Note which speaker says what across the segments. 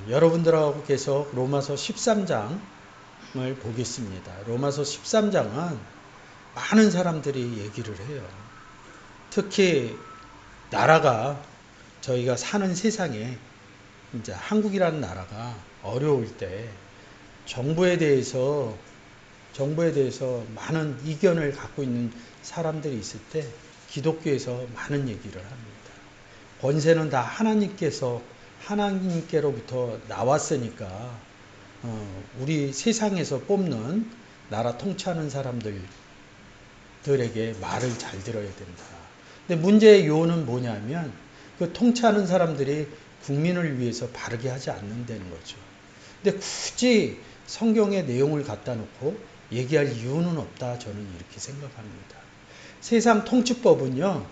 Speaker 1: 여러분들하고 계속 로마서 13장을 보겠습니다. 로마서 13장은 많은 사람들이 얘기를 해요. 특히 나라가 저희가 사는 세상에 이제 한국이라는 나라가 어려울 때 정부에 대해서 많은 이견을 갖고 있는 사람들이 있을 때 기독교에서 많은 얘기를 합니다. 권세는 다 하나님께로부터 나왔으니까 우리 세상에서 뽑는 나라 통치하는 사람들에게 말을 잘 들어야 된다. 근데 문제의 요는 뭐냐면 그 통치하는 사람들이 국민을 위해서 바르게 하지 않는다는 거죠. 근데 굳이 성경의 내용을 갖다 놓고 얘기할 이유는 없다. 저는 이렇게 생각합니다. 세상 통치법은요,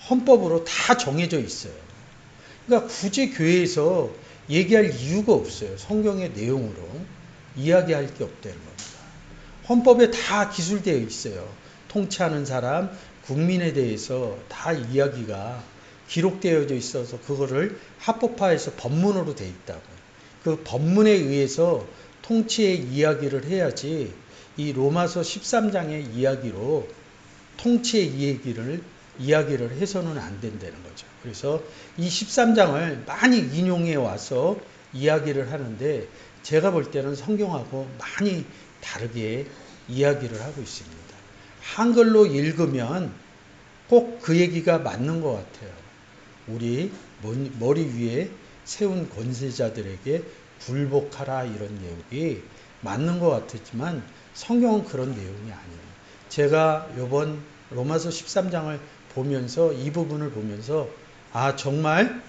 Speaker 1: 헌법으로 다 정해져 있어요. 그러니까 굳이 교회에서 얘기할 이유가 없어요. 성경의 내용으로 이야기할 게 없다는 겁니다. 헌법에 다 기술되어 있어요. 통치하는 사람, 국민에 대해서 다 이야기가 기록되어져 있어서 그거를 합법화해서 법문으로 되어 있다고. 그 법문에 의해서 통치의 이야기를 해야지 이 로마서 13장의 이야기로 통치의 이야기를 해서는 안 된다는 거죠. 그래서 이 13장을 많이 인용해 와서 이야기를 하는데 제가 볼 때는 성경하고 많이 다르게 이야기를 하고 있습니다. 한글로 읽으면 꼭 그 얘기가 맞는 것 같아요. 우리 머리 위에 세운 권세자들에게 굴복하라 이런 내용이 맞는 것 같았지만 성경은 그런 내용이 아니에요. 제가 이번 로마서 13장을 보면서 이 부분을 보면서 정말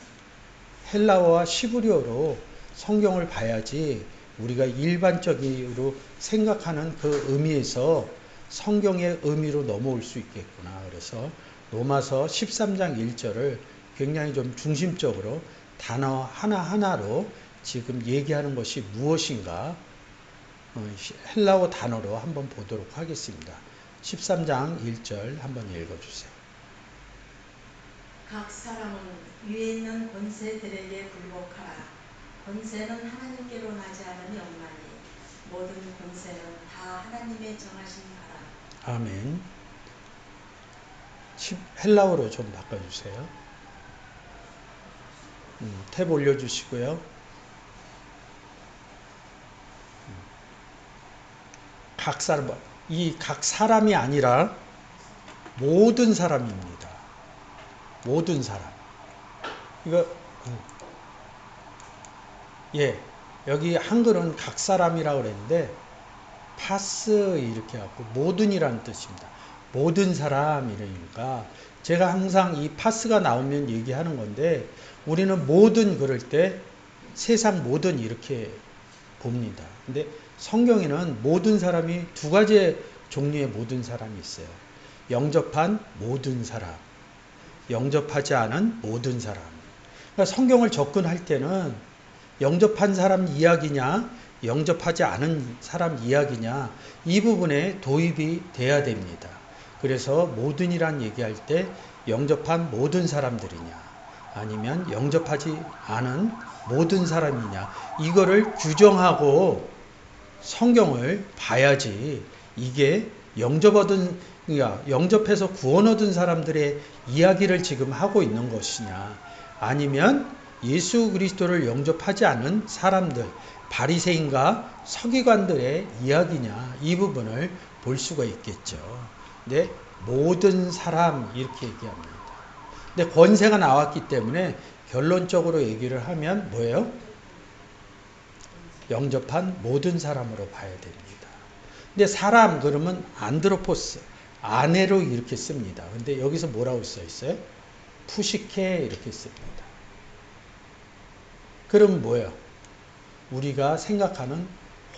Speaker 1: 헬라어와 시브리어로 성경을 봐야지 우리가 일반적으로 생각하는 그 의미에서 성경의 의미로 넘어올 수 있겠구나. 그래서 로마서 13장 1절을 굉장히 좀 중심적으로 단어 하나하나로 지금 얘기하는 것이 무엇인가 헬라어 단어로 한번 보도록 하겠습니다. 13장 1절 한번 읽어주세요.
Speaker 2: 각 사람은 위에 있는 권세들에게 굴복하라. 권세는 하나님께로 나지 않으니 없나니 모든 권세는 다 하나님의 정하신 바라.
Speaker 1: 아멘. 헬라어로 좀 바꿔주세요. 탭 올려주시고요. 각 사람이 아니라 모든 사람입니다. 모든 사람. 이거 여기 한글은 각 사람이라고 그랬는데 파스 이렇게 하고 모든이라는 뜻입니다. 모든 사람이니까 제가 항상 이 파스가 나오면 얘기하는 건데 우리는 모든 그럴 때 세상 모든 이렇게 봅니다. 근데 성경에는 모든 사람이 두 가지 종류의 모든 사람이 있어요. 영접한 모든 사람, 영접하지 않은 모든 사람. 그러니까 성경을 접근할 때는 영접한 사람 이야기냐, 영접하지 않은 사람 이야기냐, 이 부분에 도입이 돼야 됩니다. 그래서 모든이란 얘기할 때 영접한 모든 사람들이냐, 아니면 영접하지 않은 모든 사람이냐, 이거를 규정하고 성경을 봐야지 이게 영접해서 구원 얻은 사람들의 이야기를 지금 하고 있는 것이냐, 아니면 예수 그리스도를 영접하지 않은 사람들, 바리새인과 서기관들의 이야기냐, 이 부분을 볼 수가 있겠죠. 근데 모든 사람 이렇게 얘기합니다. 근데 권세가 나왔기 때문에 결론적으로 얘기를 하면 뭐예요? 영접한 모든 사람으로 봐야 됩니다. 근데 사람 그러면 안드로포스, 아내로 이렇게 씁니다. 근데 여기서 뭐라고 써 있어요? 푸시케 이렇게 씁니다. 그럼 뭐예요? 우리가 생각하는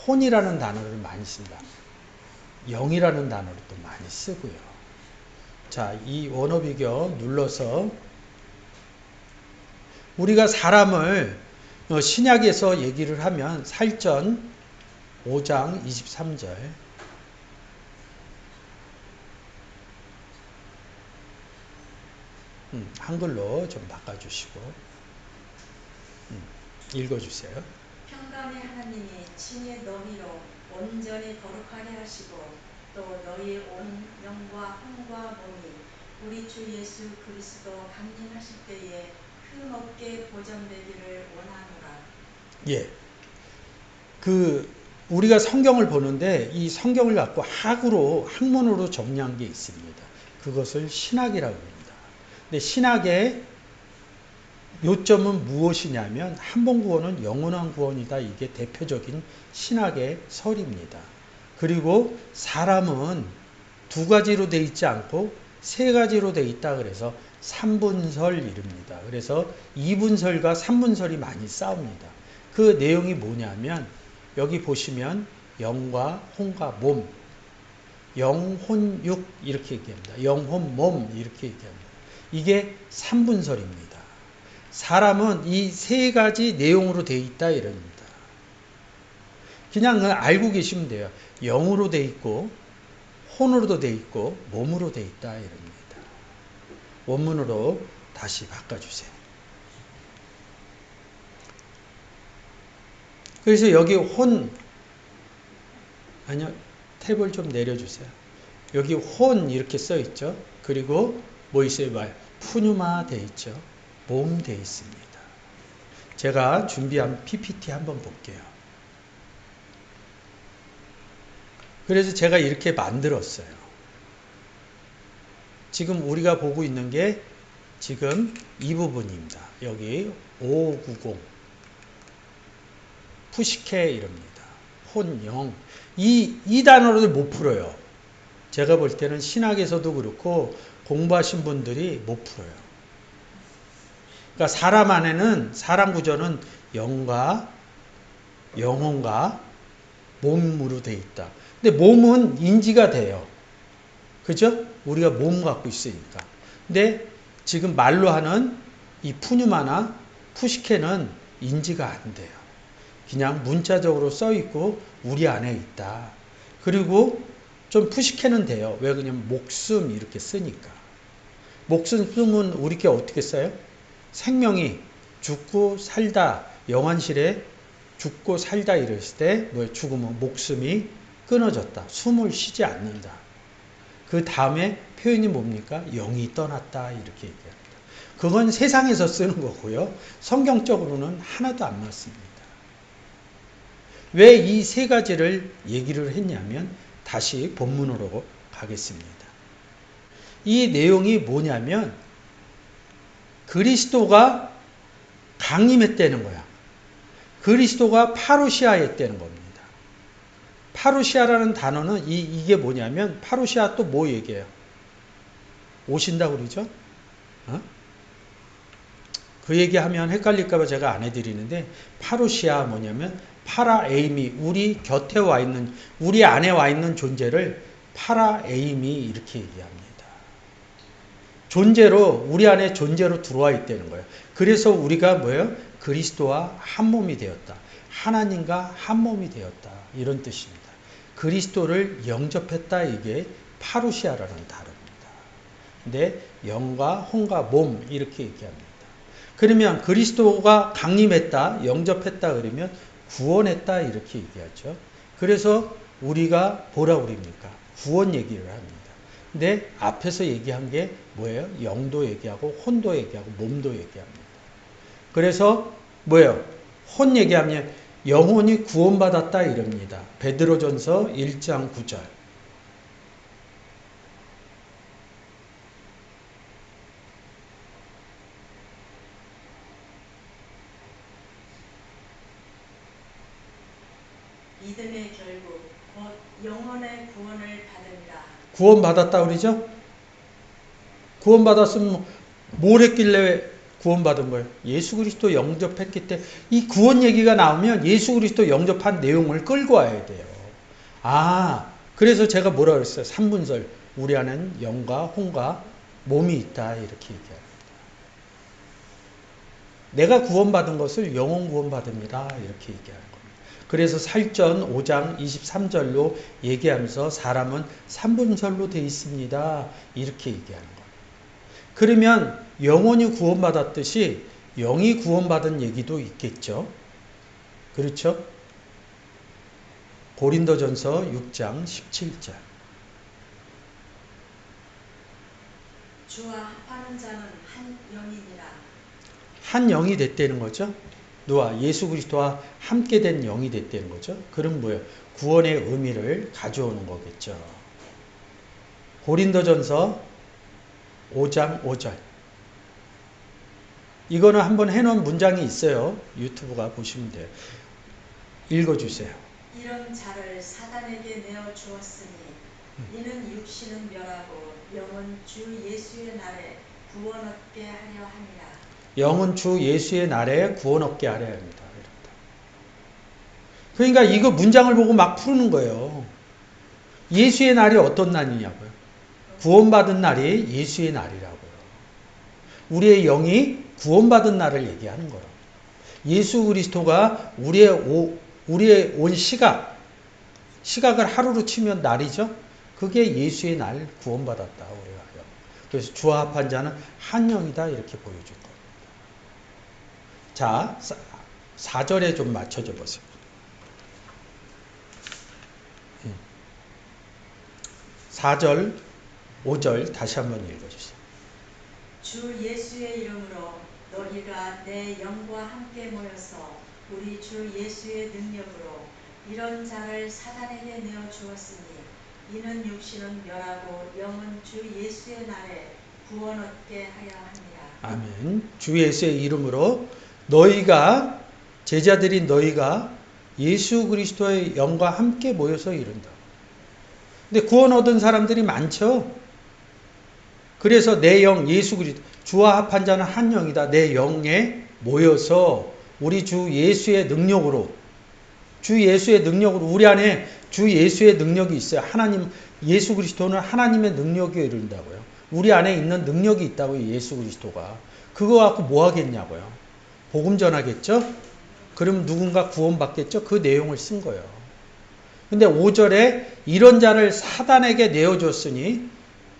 Speaker 1: 혼이라는 단어를 많이 쓴다. 영이라는 단어를 또 많이 쓰고요. 자, 이 원어비교 눌러서 우리가 사람을 신약에서 얘기를 하면 살전 5장 23절 한글로 좀 바꿔주시고 읽어주세요.
Speaker 2: 평강의 하나님이 친히 너희로 온전히 거룩하게 하시고 또 너희 온 영과 혼과 몸이 우리 주 예수 그리스도 강림하실 때에 흠없게 보존되기를 원하노라.
Speaker 1: 예. 우리가 성경을 보는데 이 성경을 갖고 학문으로 정리한 게 있습니다. 그것을 신학이라고 합니다. 근데 신학의 요점은 무엇이냐면 한번 구원은 영원한 구원이다. 이게 대표적인 신학의 설입니다. 그리고 사람은 두 가지로 돼 있지 않고 세 가지로 돼 있다. 그래서 삼분설이랍니다. 그래서 이분설과 삼분설이 많이 싸웁니다. 그 내용이 뭐냐면 여기 보시면 영과 혼과 몸, 영혼육 이렇게 얘기합니다. 영혼 몸 이렇게 얘기합니다. 이게 삼분설입니다. 사람은 이 세 가지 내용으로 돼 있다 이럽니다. 그냥 알고 계시면 돼요. 영으로 돼 있고 혼으로도 돼 있고 몸으로 돼 있다 이럽니다. 원문으로 다시 바꿔주세요. 그래서 여기 탭을 좀 내려주세요. 여기 혼 이렇게 써 있죠. 그리고 뭐 있어요? 푸뉴마 돼 있죠. 몸 돼 있습니다. 제가 준비한 PPT 한번 볼게요. 그래서 제가 이렇게 만들었어요. 지금 우리가 보고 있는 게 지금 이 부분입니다. 여기 5590 푸시케 이럽니다. 혼영 이 단어를 못 풀어요. 제가 볼 때는 신학에서도 그렇고 공부하신 분들이 못 풀어요. 그러니까 사람 안에는 사람 구조는 영과 영혼과 몸으로 돼 있다. 근데 몸은 인지가 돼요. 그죠? 우리가 몸 갖고 있으니까. 근데 지금 말로 하는 이 푸뉴마나 푸시케는 인지가 안 돼요. 그냥 문자적으로 써 있고 우리 안에 있다. 그리고 좀 푸시케는 돼요. 왜 그러냐면 목숨 이렇게 쓰니까. 목숨은 우리께 어떻게 써요? 생명이 죽고 살다 영안실에 죽고 살다 이랬을 때 죽으면 목숨이 끊어졌다. 숨을 쉬지 않는다. 그 다음에 표현이 뭡니까? 영이 떠났다 이렇게 얘기합니다. 그건 세상에서 쓰는 거고요. 성경적으로는 하나도 안 맞습니다. 왜 이 세 가지를 얘기를 했냐면 다시 본문으로 가겠습니다. 이 내용이 뭐냐면 그리스도가 강림했다는 거야. 그리스도가 파루시아했다는 겁니다. 파루시아라는 단어는 이게 뭐냐면 파루시아 또 뭐 얘기해요? 오신다고 그러죠? 그 얘기하면 헷갈릴까봐 제가 안 해드리는데 파루시아 뭐냐면 파라에이미 우리 곁에 와 있는 우리 안에 와 있는 존재를 파라에이미 이렇게 얘기합니다. 존재로 우리 안에 존재로 들어와 있다는 거예요. 그래서 우리가 뭐예요? 그리스도와 한 몸이 되었다. 하나님과 한 몸이 되었다. 이런 뜻입니다. 그리스도를 영접했다. 이게 파루시아라는 단어입니다. 근데 영과 혼과 몸 이렇게 얘기합니다. 그러면 그리스도가 강림했다. 영접했다. 그러면 구원했다. 이렇게 얘기하죠. 그래서 우리가 뭐라고 그럽니까? 구원 얘기를 합니다. 근데 앞에서 얘기한 게 뭐예요? 영도 얘기하고 혼도 얘기하고 몸도 얘기합니다. 그래서 뭐예요? 혼 얘기하면 영혼이 구원받았다 이럽니다. 베드로전서 1장 9절.
Speaker 2: 믿음의 결국 곧 영혼의 구원을 받으리라.
Speaker 1: 구원받았다 그러죠? 구원받았으면 뭘 했길래 구원받은 거예요? 예수 그리스도 영접했기 때문에 이 구원 얘기가 나오면 예수 그리스도 영접한 내용을 끌고 와야 돼요. 그래서 제가 뭐라 그랬어요? 삼분설. 우리 안에는 영과 혼과 몸이 있다. 이렇게 얘기합니다. 내가 구원받은 것을 영혼 구원받습니다. 이렇게 얘기하는 겁니다. 그래서 살전 5장 23절로 얘기하면서 사람은 삼분설로 되어 있습니다. 이렇게 얘기하는 거예요. 그러면 영혼이 구원받았듯이 영이 구원받은 얘기도 있겠죠. 그렇죠? 고린도전서 6장 17절.
Speaker 2: 주와 합하는 자는 한 영이니라.
Speaker 1: 한 영이 됐다는 거죠. 누가 예수 그리스도와 함께 된 영이 됐다는 거죠. 그럼 뭐예요? 구원의 의미를 가져오는 거겠죠. 고린도전서 5장 5절. 이거는 한번 해놓은 문장이 있어요. 유튜브가 보시면 돼요. 읽어주세요.
Speaker 2: 이런 자를 사단에게 내어 주었으니 이는 육신은 멸하고 영은 주 예수의 날에 구원 얻게 하려 함이라.
Speaker 1: 영은 주 예수의 날에 구원 얻게 하려 합니다. 그러니까 이거 문장을 보고 막 푸는 거예요. 예수의 날이 어떤 날이냐고요. 구원받은 날이 예수의 날이라고요. 우리의 영이 구원받은 날을 얘기하는 거라고. 예수 그리스도가 우리의 온 시각을 하루로 치면 날이죠. 그게 예수의 날 구원받았다 우리가. 그래서 주와 합한 자는 한 영이다 이렇게 보여줄 겁니다. 자, 4절에 좀 맞춰줘 보세요. 4절, 5절 다시 한번 읽어주세요.
Speaker 2: 주 예수의 이름으로 너희가 내 영과 함께 모여서 우리 주 예수의 능력으로 이런 자를 사단에게 내어 주었으니 이는 육신은 멸하고 영은 주 예수의 날에 구원 얻게 하려 함이라.
Speaker 1: 아멘. 주 예수의 이름으로 너희가 제자들인 너희가 예수 그리스도의 영과 함께 모여서 이룬다. 근데 구원 얻은 사람들이 많죠. 그래서 내 영 예수 그리스도 주와 합한 자는 한 영이다. 내 영에 모여서 우리 주 예수의 능력으로 우리 안에 주 예수의 능력이 있어요. 하나님 예수 그리스도는 하나님의 능력에 이른다고요. 우리 안에 있는 능력이 있다고요. 예수 그리스도가. 그거 갖고 뭐 하겠냐고요. 복음 전하겠죠? 그럼 누군가 구원받겠죠? 그 내용을 쓴 거예요. 근데 5절에 이런 자를 사단에게 내어줬으니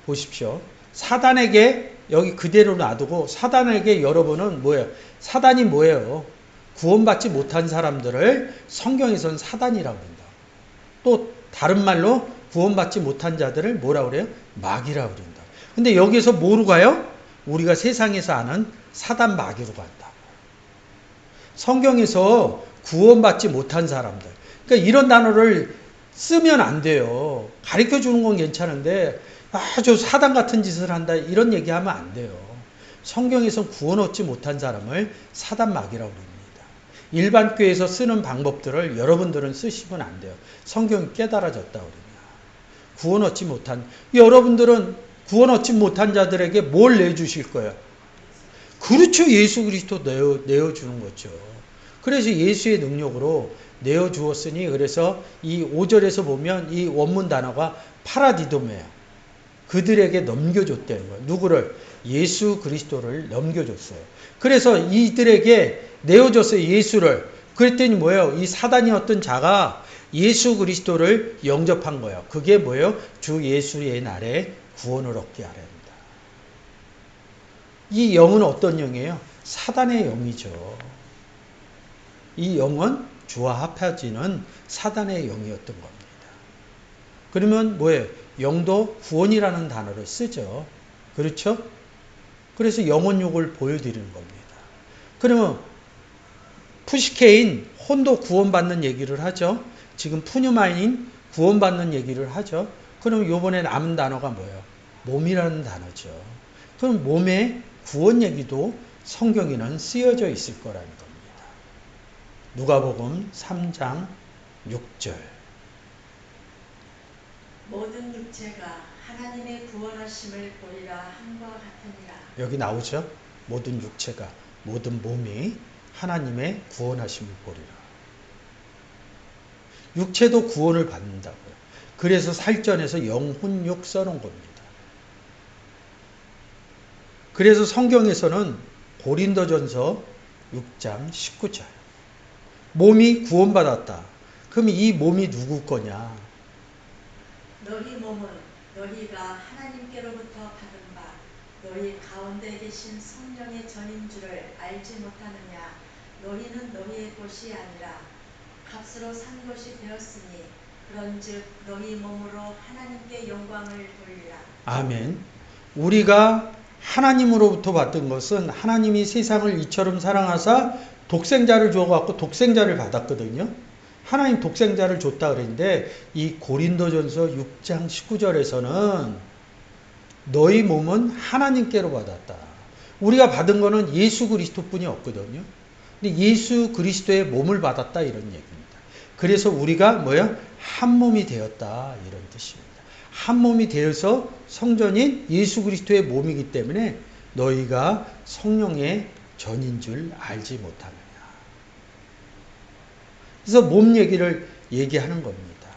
Speaker 1: 보십시오. 사단에게 여기 그대로 놔두고 사단에게 여러분은 뭐예요? 사단이 뭐예요? 구원받지 못한 사람들을 성경에서는 사단이라고 한다. 또 다른 말로 구원받지 못한 자들을 뭐라고 그래요? 마귀라고 그런다. 근데 여기서 뭐로 가요? 우리가 세상에서 아는 사단 마귀로 간다. 성경에서 구원받지 못한 사람들. 그러니까 이런 단어를 쓰면 안 돼요. 가르쳐 주는 건 괜찮은데 아주 사단 같은 짓을 한다 이런 얘기하면 안 돼요. 성경에서 구원 얻지 못한 사람을 사단 마귀라고 합니다. 일반 교회에서 쓰는 방법들을 여러분들은 쓰시면 안 돼요. 성경이 깨달아졌다 그러냐. 구원 얻지 못한 여러분들은 구원 얻지 못한 자들에게 뭘 내주실 거예요? 그렇죠. 예수 그리스도 내어주는 거죠. 그래서 예수의 능력으로 내어주었으니 그래서 이 5절에서 보면 이 원문 단어가 파라디도메예요. 그들에게 넘겨줬다는 거예요. 누구를? 예수 그리스도를 넘겨줬어요. 그래서 이들에게 내어줬어요. 예수를. 그랬더니 뭐예요? 이 사단이었던 자가 예수 그리스도를 영접한 거예요. 그게 뭐예요? 주 예수의 날에 구원을 얻게 하려 합니다. 이 영은 어떤 영이에요? 사단의 영이죠. 이 영은 주와 합해지는 사단의 영이었던 겁니다. 그러면 뭐예요? 영도 구원이라는 단어를 쓰죠. 그렇죠? 그래서 영혼욕을 보여드리는 겁니다. 그러면 푸시케인 혼도 구원받는 얘기를 하죠. 지금 푸뉴마인 구원받는 얘기를 하죠. 그럼 요번에 남은 단어가 뭐예요? 몸이라는 단어죠. 그럼 몸의 구원 얘기도 성경에는 쓰여져 있을 거라는 겁니다. 누가복음 3장 6절.
Speaker 2: 모든 육체가 하나님의 구원하심을 보리라 함과 같으니라.
Speaker 1: 여기 나오죠? 모든 육체가, 모든 몸이 하나님의 구원하심을 보리라. 육체도 구원을 받는다고요. 그래서 살전에서 영혼육 써놓은 겁니다. 그래서 성경에서는 고린도전서 6장 19절. 몸이 구원받았다. 그럼 이 몸이 누구 거냐?
Speaker 2: 너희 몸은 너희가 하나님께로부터 받은 바 너희 가운데 계신 성령의 전인 줄을 알지 못하느냐. 너희는 너희의 것이 아니라 값으로 산 것이 되었으니 그런즉 너희 몸으로 하나님께 영광을 돌리라.
Speaker 1: 아멘. 우리가 하나님으로부터 받은 것은 하나님이 세상을 이처럼 사랑하사 독생자를 주어갖고 독생자를 받았거든요. 하나님 독생자를 줬다 그랬는데 이 고린도전서 6장 19절에서는 너희 몸은 하나님께로 받았다. 우리가 받은 거는 예수 그리스도뿐이 없거든요. 근데 예수 그리스도의 몸을 받았다 이런 얘기입니다. 그래서 우리가 뭐야? 한 몸이 되었다 이런 뜻입니다. 한 몸이 되어서 성전인 예수 그리스도의 몸이기 때문에 너희가 성령의 전인 줄 알지 못하느냐. 그래서 몸 얘기를 얘기하는 겁니다.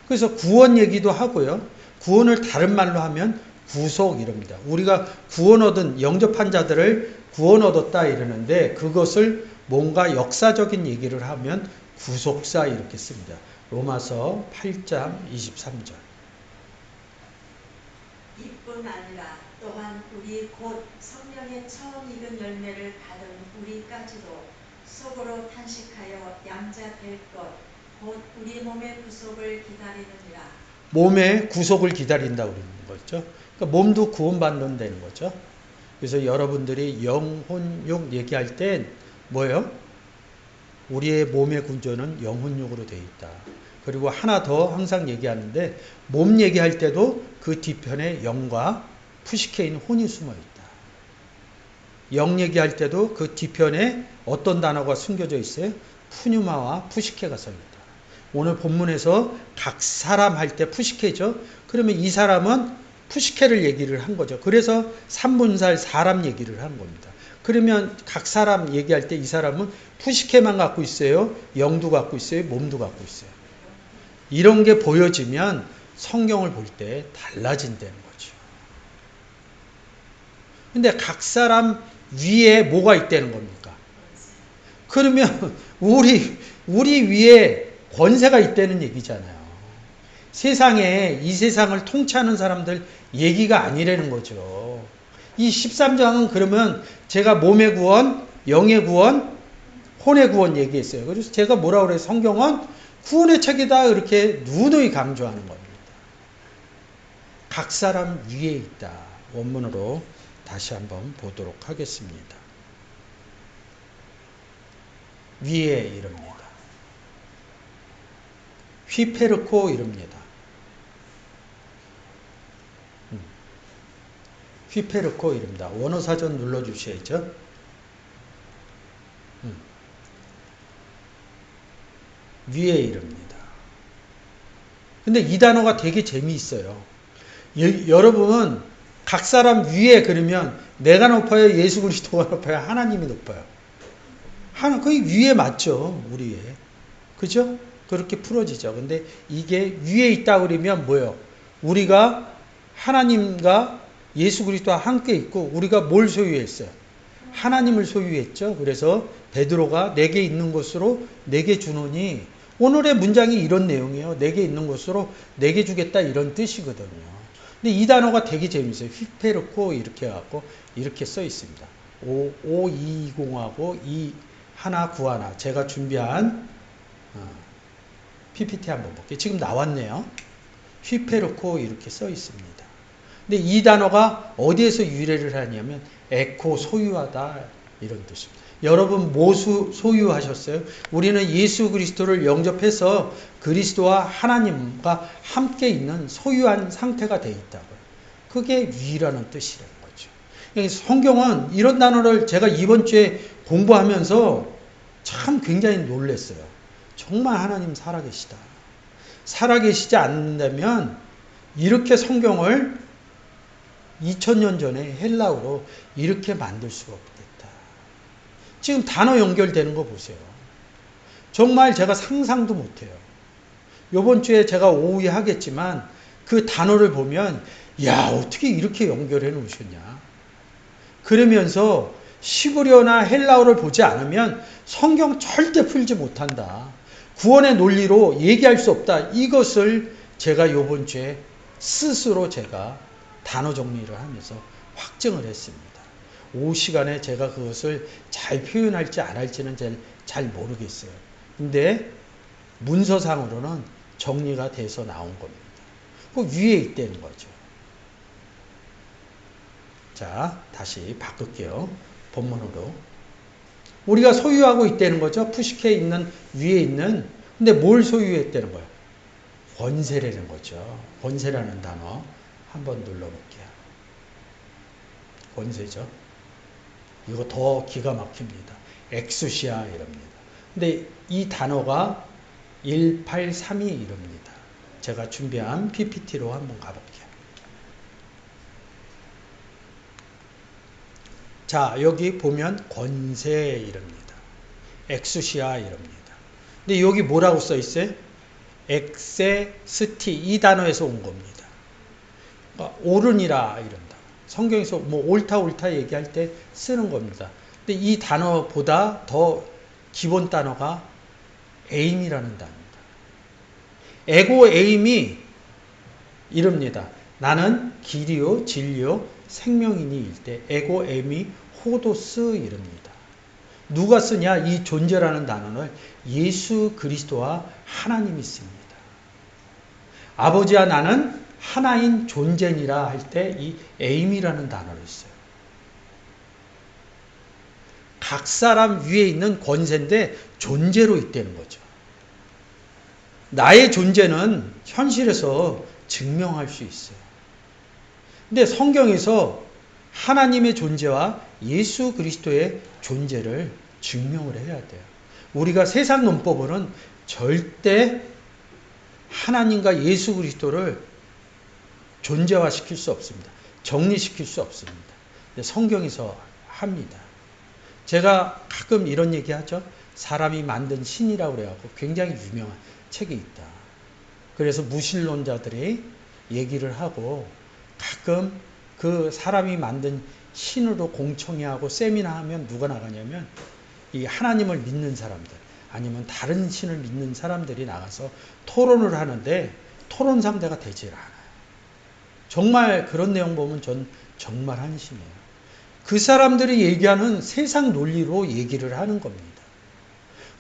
Speaker 1: 그래서 구원 얘기도 하고요. 구원을 다른 말로 하면 구속 이럽니다. 우리가 구원 얻은 영접한 자들을 구원 얻었다 이러는데 그것을 뭔가 역사적인 얘기를 하면 구속사 이렇게 씁니다. 로마서 8장 23절.
Speaker 2: 이뿐 아니라 또한 우리 곧 성령의 처음 익은 열매를 받은 우리까지도 속으로 탄식하여 양자될 것 곧 우리 몸의 구속을 기다리느니라.
Speaker 1: 몸의 구속을 기다린다고 그러는 거죠. 그러니까 몸도 구원받는다는 거죠. 그래서 여러분들이 영혼육 얘기할 땐 뭐예요? 우리의 몸의 구조는 영혼육으로 되어 있다. 그리고 하나 더 항상 얘기하는데 몸 얘기할 때도 그 뒤편에 영과 푸시케인 혼이 숨어 있다. 영 얘기할 때도 그 뒤편에 어떤 단어가 숨겨져 있어요? 푸뉴마와 푸시케가 써 있다. 오늘 본문에서 각 사람 할 때 푸시케죠. 그러면 이 사람은 푸시케를 얘기를 한 거죠. 그래서 3분살 사람 얘기를 한 겁니다. 그러면 각 사람 얘기할 때 이 사람은 푸시케만 갖고 있어요? 영도 갖고 있어요? 몸도 갖고 있어요? 이런 게 보여지면 성경을 볼 때 달라진다는 거죠. 근데 각 사람 위에 뭐가 있다는 겁니까? 그러면 우리 위에 권세가 있다는 얘기잖아요. 세상에 이 세상을 통치하는 사람들 얘기가 아니라는 거죠. 이 13장은 그러면 제가 몸의 구원, 영의 구원, 혼의 구원 얘기했어요. 그래서 제가 뭐라고 그래요? 성경은 구원의 책이다 이렇게 누누이 강조하는 겁니다. 각 사람 위에 있다. 원문으로 다시 한번 보도록 하겠습니다. 위에 이럽니다. 휘페르코 이럽니다. 휘페르코 이릅니다. 원어사전 눌러주셔야죠. 위에 이릅니다. 근데 이 단어가 되게 재미있어요. 여러분 각 사람 위에 그러면 내가 높아요? 예수 그리스도가 높아요? 하나님이 높아요? 거기 위에 맞죠. 우리 위에. 그죠? 그렇게 풀어지죠. 근데 이게 위에 있다 그러면 뭐예요? 우리가 하나님과 예수 그리스도와 함께 있고 우리가 뭘 소유했어요? 하나님을 소유했죠. 그래서 베드로가 내게 있는 것으로 내게 주노니 오늘의 문장이 이런 내용이에요. 내게 있는 것으로 내게 주겠다 이런 뜻이거든요. 근데 이 단어가 되게 재밌어요. 휘페르코 이렇게 해갖고 이렇게 써 있습니다. 520하고 2191 제가 준비한 PPT 한번 볼게요. 지금 나왔네요. 휘페르코 이렇게 써 있습니다. 근데 이 단어가 어디에서 유래를 하냐면 에코 소유하다 이런 뜻입니다. 여러분 뭐 소유하셨어요? 우리는 예수 그리스도를 영접해서 그리스도와 하나님과 함께 있는 소유한 상태가 되어 있다고요. 그게 위라는 뜻이라는 거죠. 성경은 이런 단어를 제가 이번 주에 공부하면서 참 굉장히 놀랐어요. 정말 하나님 살아계시다. 살아계시지 않는다면 이렇게 성경을 2000년 전에 헬라어로 이렇게 만들 수가 없겠다. 지금 단어 연결되는 거 보세요. 정말 제가 상상도 못해요. 이번 주에 제가 오후에 하겠지만 그 단어를 보면 야 어떻게 이렇게 연결해 놓으셨냐. 그러면서 시브리어나 헬라어를 보지 않으면 성경 절대 풀지 못한다. 구원의 논리로 얘기할 수 없다. 이것을 제가 이번 주에 스스로 제가 단어 정리를 하면서 확증을 했습니다. 오후 시간에 제가 그것을 잘 표현할지 안 할지는 잘 모르겠어요. 근데 문서상으로는 정리가 돼서 나온 겁니다. 그 위에 있다는 거죠. 자, 다시 바꿀게요. 본문으로. 우리가 소유하고 있다는 거죠. 푸시케에 있는, 위에 있는. 근데 뭘 소유했다는 거예요? 권세라는 거죠. 권세라는 단어 한번 눌러볼게요. 권세죠. 이거 더 기가 막힙니다. 엑수시아 이럽니다. 근데 이 단어가 183이 이럽니다. 제가 준비한 PPT로 한번 가볼게요. 자, 여기 보면 권세 이럽니다. 엑수시아 이럽니다. 근데 여기 뭐라고 써 있어요? 엑세스티, 이 단어에서 온 겁니다. 그러니까 옳으니라 이런다. 성경에서 뭐 옳다 얘기할 때 쓰는 겁니다. 근데 이 단어보다 더 기본 단어가 에임이라는 단어입니다. 에고 에임이 이럽니다. 나는 길이요 진리요 생명이니 일 때 에고 에임이 호도스 이릅니다. 누가 쓰냐? 이 존재라는 단어를 예수 그리스도와 하나님이 씁니다. 아버지와 나는 하나인 존재니라 할 때 이 에임이라는 단어를 써요. 각 사람 위에 있는 권세인데 존재로 있다는 거죠. 나의 존재는 현실에서 증명할 수 있어요. 근데 성경에서 하나님의 존재와 예수 그리스도의 존재를 증명을 해야 돼요. 우리가 세상 논법으로는 절대 하나님과 예수 그리스도를 존재화시킬 수 없습니다. 정리시킬 수 없습니다. 근데 성경에서 합니다. 제가 가끔 이런 얘기 하죠. 사람이 만든 신이라고 그래갖고 굉장히 유명한 책이 있다. 그래서 무신론자들이 얘기를 하고 가끔 그 사람이 만든 신으로 공청회하고 세미나 하면 누가 나가냐면 이 하나님을 믿는 사람들 아니면 다른 신을 믿는 사람들이 나가서 토론을 하는데 토론 상대가 되질 않아요. 정말 그런 내용 보면 전 정말 한심해요. 그 사람들이 얘기하는 세상 논리로 얘기를 하는 겁니다.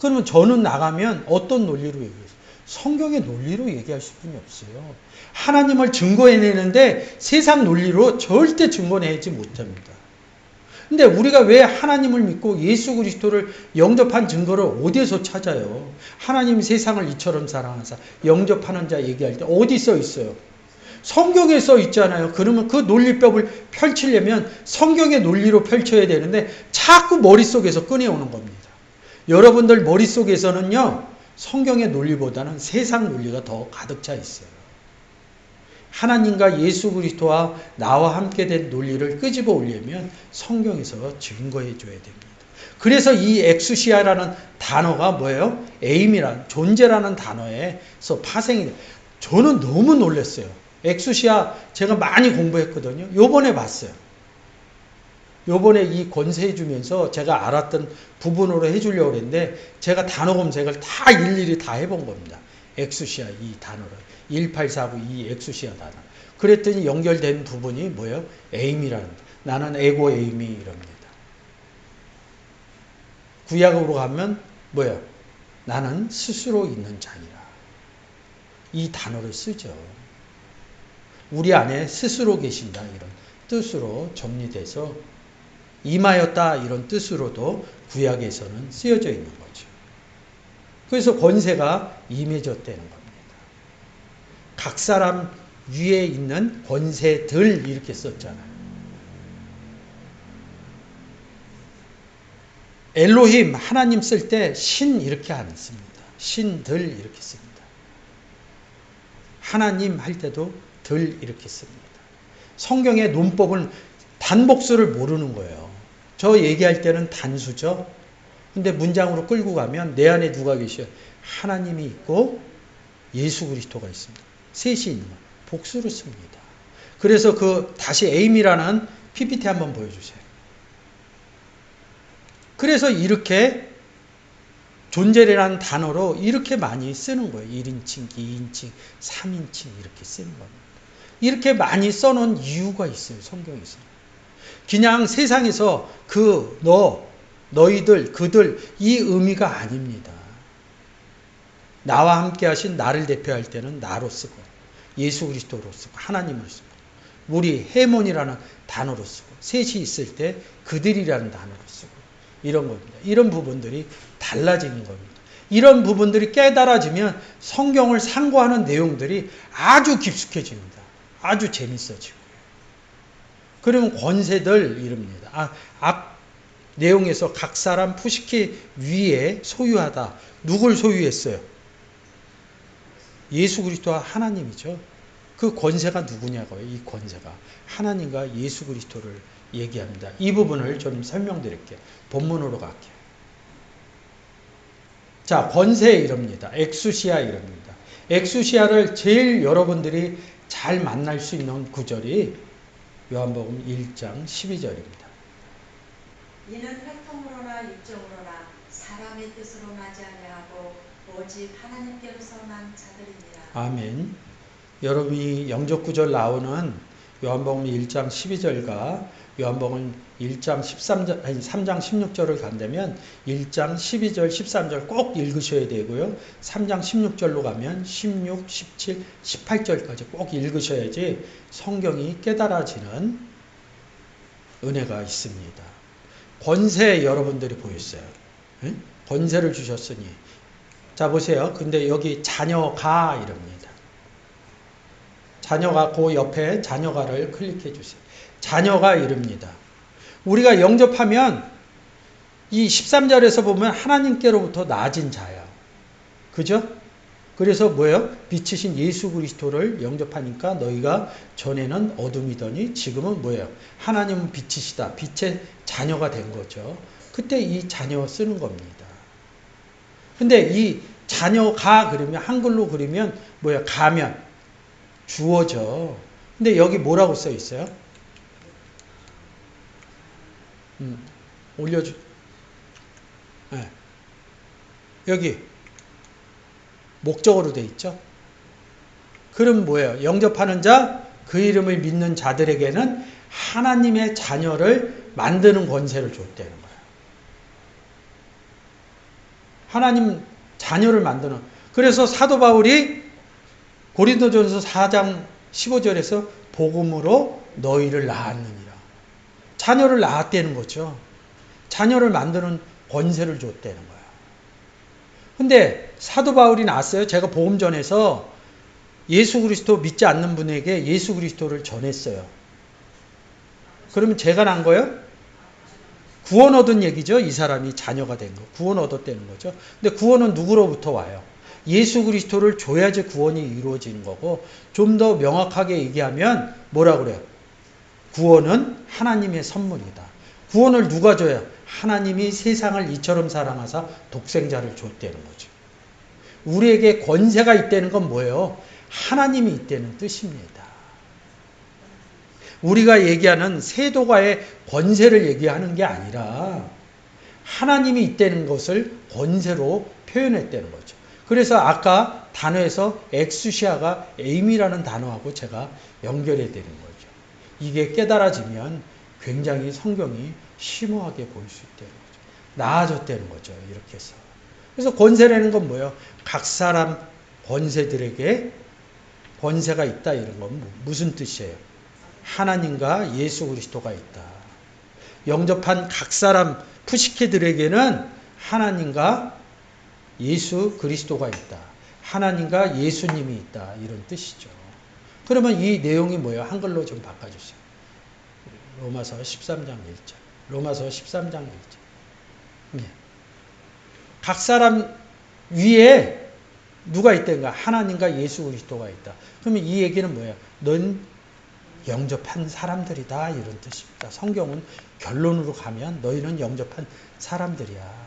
Speaker 1: 그러면 저는 나가면 어떤 논리로 얘기해요? 성경의 논리로 얘기할 수뿐이 없어요. 하나님을 증거해내는데 세상 논리로 절대 증거내지 못합니다. 근데 우리가 왜 하나님을 믿고 예수 그리스도를 영접한 증거를 어디에서 찾아요? 하나님 세상을 이처럼 사랑하사 영접하는 자 얘기할 때 어디 써 있어요? 성경에 써 있잖아요. 그러면 그 논리법을 펼치려면 성경의 논리로 펼쳐야 되는데 자꾸 머릿속에서 꺼내오는 겁니다. 여러분들 머릿속에서는요. 성경의 논리보다는 세상 논리가 더 가득 차 있어요. 하나님과 예수 그리스도와 나와 함께 된 논리를 끄집어 오려면 성경에서 증거해 줘야 됩니다. 그래서 이 엑수시아라는 단어가 뭐예요? 에임이란 존재라는 단어에서 파생이 돼요. 저는 너무 놀랐어요. 엑수시아 제가 많이 공부했거든요. 요번에 봤어요. 요번에 이 권세 해주면서 제가 알았던 부분으로 해주려고 했는데 제가 단어 검색을 다 일일이 다 해본 겁니다. 엑수시아 이 단어를 1849 이 엑수시아 단어. 그랬더니 연결된 부분이 뭐예요? 에임이라는 나는 에고 에임이 이럽니다. 구약으로 가면 뭐예요? 나는 스스로 있는 자니라. 이 단어를 쓰죠. 우리 안에 스스로 계신다 이런 뜻으로 정리돼서 임하였다 이런 뜻으로도 구약에서는 쓰여져 있는 거죠. 그래서 권세가 임해졌다는 겁니다. 각 사람 위에 있는 권세들 이렇게 썼잖아요. 엘로힘 하나님 쓸 때 신 이렇게 안 씁니다. 신들 이렇게 씁니다. 하나님 할 때도 들 이렇게 씁니다. 성경의 논법은 단복수를 모르는 거예요. 저 얘기할 때는 단수죠. 근데 문장으로 끌고 가면 내 안에 누가 계셔요? 하나님이 있고 예수 그리스도가 있습니다. 셋이 있는 거예요. 복수를 씁니다. 그래서 그 다시 에임이라는 PPT 한번 보여주세요. 그래서 이렇게 존재라는 단어로 이렇게 많이 쓰는 거예요. 1인칭, 2인칭, 3인칭 이렇게 쓰는 겁니다. 이렇게 많이 써놓은 이유가 있어요. 성경에서. 그냥 세상에서 너희들, 그들 이 의미가 아닙니다. 나와 함께 하신 나를 대표할 때는 나로 쓰고 예수 그리스도로 쓰고 하나님을 쓰고 우리 해몬이라는 단어로 쓰고 셋이 있을 때 그들이라는 단어로 쓰고 이런 겁니다. 이런 부분들이 달라지는 겁니다. 이런 부분들이 깨달아지면 성경을 상고하는 내용들이 아주 깊숙해집니다. 아주 재밌어지고. 그러면 권세들 이릅니다. 앞 내용에서 각 사람 푸시키 위에 소유하다. 누굴 소유했어요? 예수 그리스도와 하나님이죠. 그 권세가 누구냐고요. 이 권세가 하나님과 예수 그리스도를 얘기합니다. 이 부분을 좀 설명드릴게요. 본문으로 갈게요. 자, 권세 이럽니다. 엑수시아 이럽니다. 엑수시아를 제일 여러분들이 잘 만날 수 있는 구절이 요한복음 1장 12절입니다.
Speaker 2: 이는 혈통으로나 육정으로나 사람의 뜻으로 나지 아니하고 오직 하나님께로서 난 자들이니라. 아멘.
Speaker 1: 여러분이 영접 구절 나오는 요한복음 1장 12절과 요한복음 1장 13절, 아니 3장 16절을 간다면 1장 12절, 13절 꼭 읽으셔야 되고요. 3장 16절로 가면 16, 17, 18절까지 꼭 읽으셔야지 성경이 깨달아지는 은혜가 있습니다. 권세 여러분들이 보였어요. 네? 권세를 주셨으니. 자, 보세요. 근데 여기 자녀가 이럽니다. 자녀가 그 옆에 자녀가를 클릭해 주세요. 자녀가 이릅니다. 우리가 영접하면 이 13절에서 보면 하나님께로부터 나아진 자야. 그죠? 그래서 뭐예요? 빛이신 예수 그리스도를 영접하니까 너희가 전에는 어둠이더니 지금은 뭐예요? 하나님은 빛이시다. 빛의 자녀가 된 거죠. 그때 이 자녀 쓰는 겁니다. 근데 이 자녀가 그러면 한글로 그리면 뭐예요? 가면 주어져. 근데 여기 뭐라고 써 있어요? 올려주. 네. 여기 목적어로 돼 있죠. 그럼 뭐예요? 영접하는 자, 그 이름을 믿는 자들에게는 하나님의 자녀를 만드는 권세를 줬다는 거예요. 하나님 자녀를 만드는. 그래서 사도 바울이 고린도전서 4장 15절에서 복음으로 너희를 낳았느니라. 자녀를 낳았다는 거죠. 자녀를 만드는 권세를 줬다는 거예요. 근데 사도 바울이 낳았어요. 제가 복음 전해서 예수 그리스도 믿지 않는 분에게 예수 그리스도를 전했어요. 그러면 제가 낳은 거예요? 구원 얻은 얘기죠. 이 사람이 자녀가 된 거. 구원 얻었다는 거죠. 근데 구원은 누구로부터 와요? 예수 그리스도를 줘야지 구원이 이루어지는 거고, 좀 더 명확하게 얘기하면 뭐라 그래요? 구원은 하나님의 선물이다. 구원을 누가 줘요? 하나님이 세상을 이처럼 사랑하사 독생자를 줬다는 거죠. 우리에게 권세가 있다는 건 뭐예요? 하나님이 있다는 뜻입니다. 우리가 얘기하는 세도가의 권세를 얘기하는 게 아니라 하나님이 있다는 것을 권세로 표현했다는 거죠. 그래서 아까 단어에서 엑수시아가 에임이라는 단어하고 제가 연결해야 되는 거죠. 이게 깨달아지면 굉장히 성경이 심오하게 보일 수 있다는 거죠. 나아졌다는 거죠. 이렇게 해서. 그래서 권세라는 건 뭐예요? 각 사람 권세들에게 권세가 있다 이런 건 무슨 뜻이에요? 하나님과 예수 그리스도가 있다. 영접한 각 사람 푸시케들에게는 하나님과 예수 그리스도가 있다. 하나님과 예수님이 있다. 이런 뜻이죠. 그러면 이 내용이 뭐예요? 한글로 좀 바꿔주세요. 로마서 13장 1절. 로마서 13장 1절. 네. 각 사람 위에 누가 있다는가? 하나님과 예수 그리스도가 있다. 그러면 이 얘기는 뭐예요? 넌 영접한 사람들이다. 이런 뜻입니다. 성경은 결론으로 가면 너희는 영접한 사람들이야.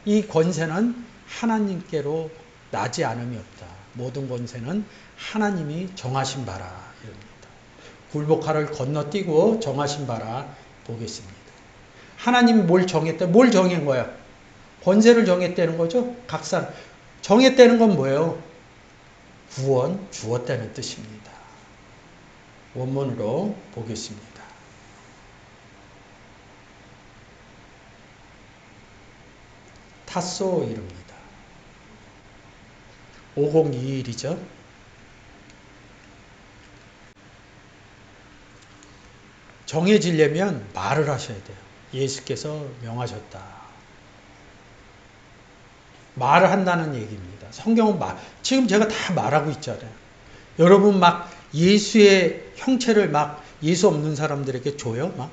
Speaker 1: 이 권세는 하나님께로 나지 않음이 없다. 모든 권세는 하나님이 정하신 바라. 이럽니다. 굴복하를 건너뛰고 정하신 바라 보겠습니다. 하나님이 뭘 정했다? 뭘 정한 거야? 권세를 정했다는 거죠? 각 사람. 정했다는 건 뭐예요? 구원 주었다는 뜻입니다. 원문으로 보겠습니다. 타소 이름입니다. 5021이죠. 정해지려면 말을 하셔야 돼요. 예수께서 명하셨다. 말을 한다는 얘기입니다. 성경은 지금 제가 다 말하고 있잖아요. 여러분 막 예수의 형체를 막 예수 없는 사람들에게 줘요? 막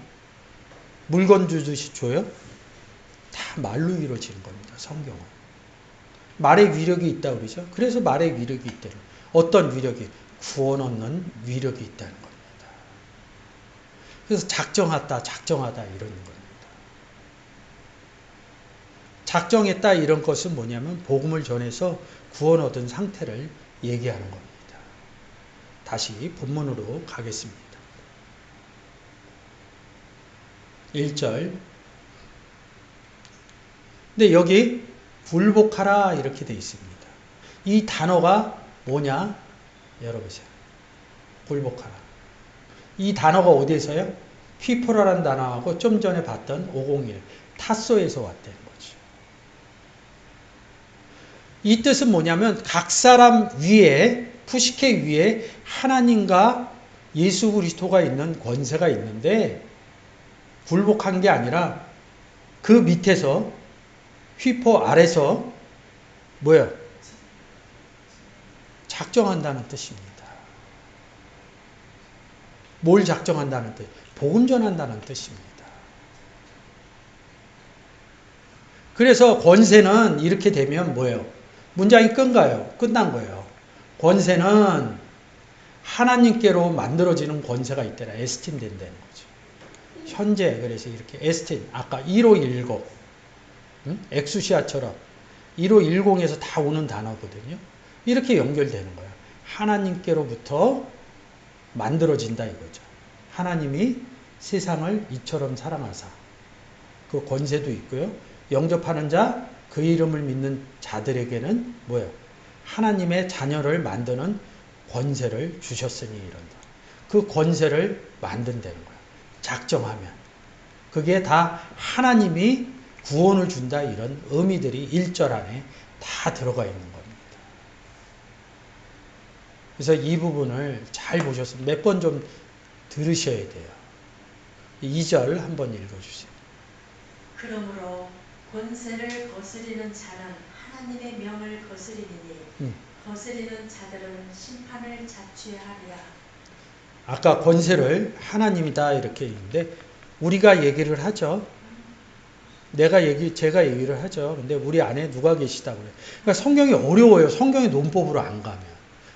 Speaker 1: 물건 주듯이 줘요? 다 말로 이루어지는 겁니다. 성경은. 말의 위력이 있다고 그러죠. 그래서 말의 위력이 있대요. 어떤 위력이? 구원 얻는 위력이 있다는 겁니다. 그래서 작정하다 이러는 겁니다. 작정했다 이런 것은 뭐냐면 복음을 전해서 구원 얻은 상태를 얘기하는 겁니다. 다시 본문으로 가겠습니다. 1절. 근데 여기 굴복하라 이렇게 되어 있습니다. 이 단어가 뭐냐? 열어보세요. 굴복하라. 이 단어가 어디에서요? 휘포라라는 단어하고 좀 전에 봤던 501 타소에서 왔다는 거죠. 이 뜻은 뭐냐면 각 사람 위에 푸시케 위에 하나님과 예수 그리스도가 있는 권세가 있는데 굴복한 게 아니라 그 밑에서 휘포 아래서 뭐예요? 작정한다는 뜻입니다. 뭘 작정한다는 뜻? 복음 전한다는 뜻입니다. 그래서 권세는 이렇게 되면 뭐예요? 문장이 끝나요. 끝난 거예요. 권세는 하나님께로 만들어지는 권세가 있더라. 에스틴 된다는 거죠. 현재 그래서 이렇게 에스틴 아까 1510 엑수시아처럼 1510에서 다 오는 단어거든요. 이렇게 연결되는 거예요. 하나님께로부터 만들어진다 이거죠. 하나님이 세상을 이처럼 사랑하사 그 권세도 있고요. 영접하는 자, 그 이름을 믿는 자들에게는 뭐예요? 하나님의 자녀를 만드는 권세를 주셨으니 이런다. 그 권세를 만든다는 거예요. 작정하면. 그게 다 하나님이 구원을 준다 이런 의미들이 1절 안에 다 들어가 있는 겁니다. 그래서 이 부분을 잘 보셨으면 몇 번 좀 들으셔야 돼요. 2절 한번 읽어주세요.
Speaker 2: 그러므로 권세를 거스리는 자는 하나님의 명을 거스리니 거스리는 자들은 심판을 자취하리라. 아까
Speaker 1: 권세를 하나님이다 이렇게 있는데 우리가 얘기를 하죠. 제가 얘기를 하죠. 근데 우리 안에 누가 계시다고 그래요. 그러니까 성경이 어려워요. 성경의 논법으로 안 가면.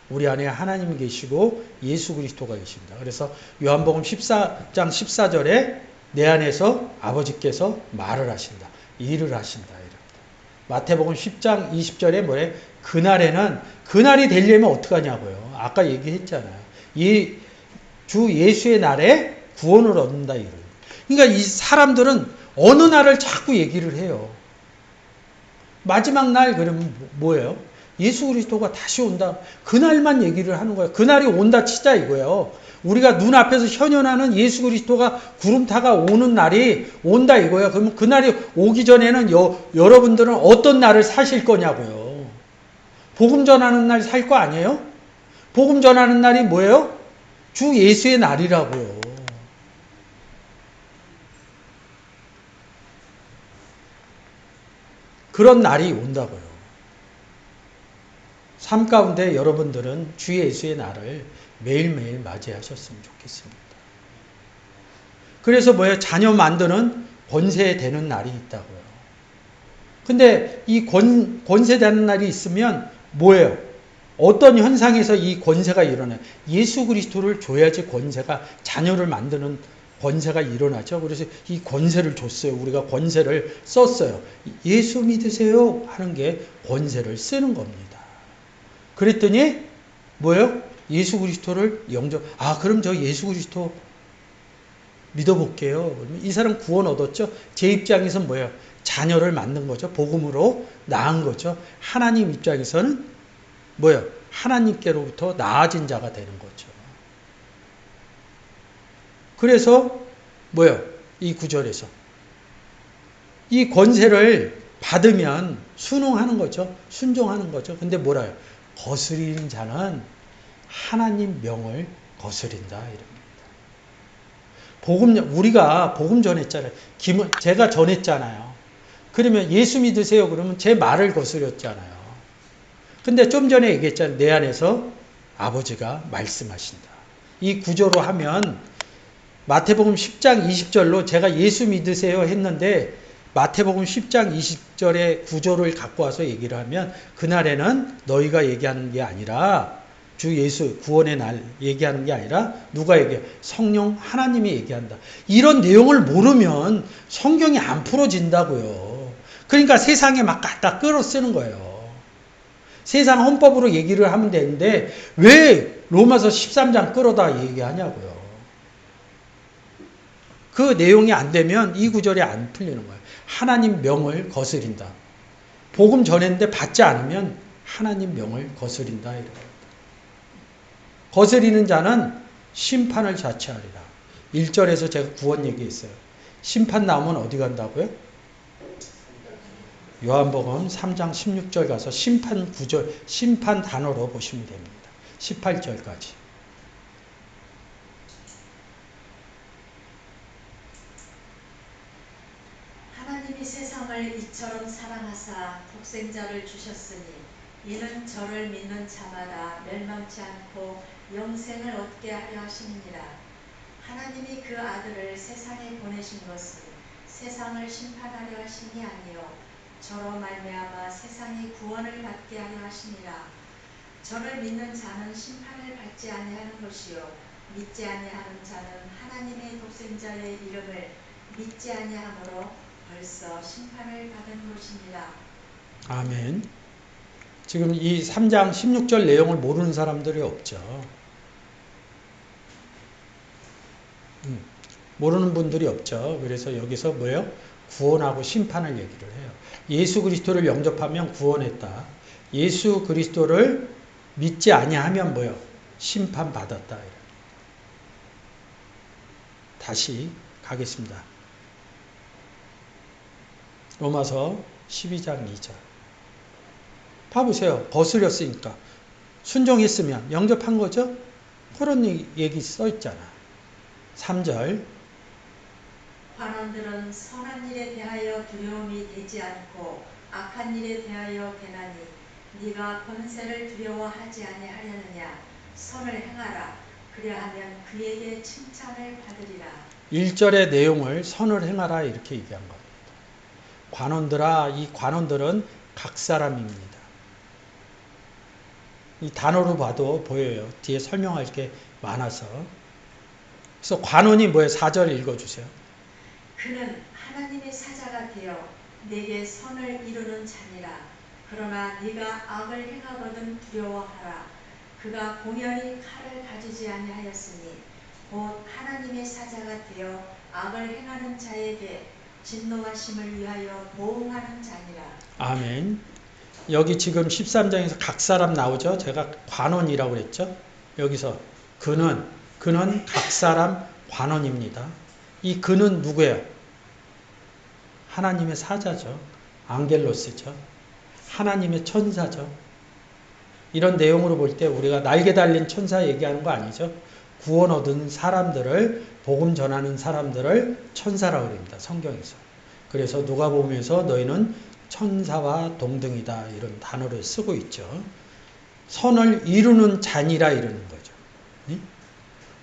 Speaker 1: 우리 안에 하나님이 계시고 예수 그리스도가 계십니다. 그래서 요한복음 14장 14절에 내 안에서 아버지께서 말을 하신다. 일을 하신다. 이렇게. 마태복음 10장 20절에 뭐래? 그날이 되려면 어떡하냐고요. 아까 얘기했잖아요. 주 예수의 날에 구원을 얻는다. 이런. 그러니까 이 사람들은 어느 날을 자꾸 얘기를 해요. 마지막 날 그러면 뭐예요? 예수 그리스도가 다시 온다. 그날만 얘기를 하는 거예요. 그날이 온다 치자 이거예요. 우리가 눈앞에서 현현하는 예수 그리스도가 구름 타가 오는 날이 온다 이거예요. 그러면 그날이 오기 전에는 여러분들은 어떤 날을 사실 거냐고요. 복음 전하는 날 살 거 아니에요? 복음 전하는 날이 뭐예요? 주 예수의 날이라고요. 그런 날이 온다고요. 삶 가운데 여러분들은 주 예수의 날을 매일매일 맞이하셨으면 좋겠습니다. 그래서 뭐예요? 자녀 만드는 권세 되는 날이 있다고요. 근데 이 권세 되는 날이 있으면 뭐예요? 어떤 현상에서 이 권세가 일어나요? 예수 그리스도를 줘야지 권세가 자녀를 만드는 권세가 일어나죠. 그래서 이 권세를 줬어요. 우리가 권세를 썼어요. 예수 믿으세요 하는 게 권세를 쓰는 겁니다. 그랬더니 뭐예요? 예수 그리스도를 그럼 저 예수 그리스도 믿어볼게요. 그러면 이 사람 구원 얻었죠? 제 입장에서는 뭐예요? 자녀를 만든 거죠. 복음으로 낳은 거죠. 하나님 입장에서는 뭐예요? 하나님께로부터 나아진 자가 되는 거죠. 그래서 뭐요? 이 구절에서 이 권세를 받으면 순응하는 거죠. 순종하는 거죠. 근데 뭐라요? 거스리는 자는 하나님 명을 거스린다 이럽니다. 우리가 복음 전했잖아요. 제가 전했잖아요. 그러면 예수 믿으세요. 그러면 제 말을 거스렸잖아요. 근데 좀 전에 얘기했잖아요. 내 안에서 아버지가 말씀하신다. 이 구조로 하면 마태복음 10장 20절로 제가 예수 믿으세요 했는데 마태복음 10장 20절의 구조를 갖고 와서 얘기를 하면 그날에는 너희가 얘기하는 게 아니라 주 예수 구원의 날 얘기하는 게 아니라 누가 얘기해? 성령 하나님이 얘기한다. 이런 내용을 모르면 성경이 안 풀어진다고요. 그러니까 세상에 막 갖다 끌어 쓰는 거예요. 세상 헌법으로 얘기를 하면 되는데 왜 로마서 13장 끌어다 얘기하냐고요. 그 내용이 안 되면 이 구절이 안 풀리는 거예요. 하나님 명을 거스린다. 복음 전했는데 받지 않으면 하나님 명을 거스린다. 이래요. 거스리는 자는 심판을 자체하리라. 1절에서 제가 구원 얘기했어요. 심판 나오면 어디 간다고요? 요한복음 3장 16절 가서 심판 구절, 심판 단어로 보시면 됩니다. 18절까지.
Speaker 2: 하나님이 세상을 이처럼 사랑하사 독생자를 주셨으니 이는 저를 믿는 자마다 멸망치 않고 영생을 얻게 하려 하심이니라. 하나님이 그 아들을 세상에 보내신 것은 세상을 심판하려 하심이 아니요 저로 말미암아 세상이 구원을 받게 하려 하심이라. 저를 믿는 자는 심판을 받지 아니하는 것이요 믿지 아니하는 자는 하나님의 독생자의 이름을 믿지 아니하므로 벌써 심판을 받은 것이니라.
Speaker 1: 아멘. 지금 이 3장 16절 내용을 모르는 사람들이 없죠. 모르는 분들이 없죠. 그래서 여기서 뭐예요? 구원하고 심판을 얘기를 해요. 예수 그리스도를 영접하면 구원했다. 예수 그리스도를 믿지 아니하면 뭐예요? 심판받았다. 다시 가겠습니다. 로마서 12장 2절. 봐보세요. 거스렸으니까. 순종했으면 영접한 거죠? 그런 얘기 써있잖아. 3절.
Speaker 2: 관원들은 선한 일에 대하여 두려움이 되지 않고 악한 일에 대하여 되나니 네가 권세를 두려워하지 아니하려느냐. 선을 행하라. 그리하면 그에게 칭찬을 받으리라.
Speaker 1: 1절의 내용을 선을 행하라 이렇게 얘기한 겁니다. 관원들아, 이 관원들은 각 사람입니다. 이 단어로 봐도 보여요. 뒤에 설명할 게 많아서. 그래서 관원이 뭐예요? 4절 읽어주세요.
Speaker 2: 그는 하나님의 사자가 되어 내게 선을 이루는 자니라. 그러나 네가 악을 행하거든 두려워하라. 그가 공연히 칼을 가지지 아니하였으니 곧 하나님의 사자가 되어 악을 행하는 자에게 진노하심을 위하여 보응하는 자니라.
Speaker 1: 아멘. 여기 지금 13장에서 각 사람 나오죠? 제가 관원이라고 그랬죠? 여기서 그는 각 사람 관원입니다. 이 그는 누구예요? 하나님의 사자죠. 앙겔로스죠. 하나님의 천사죠. 이런 내용으로 볼 때 우리가 날개 달린 천사 얘기하는 거 아니죠? 구원 얻은 사람들을, 복음 전하는 사람들을 천사라고 합니다. 성경에서. 그래서 누가복음에서 너희는 천사와 동등이다 이런 단어를 쓰고 있죠. 선을 이루는 자니라 이러는 거죠.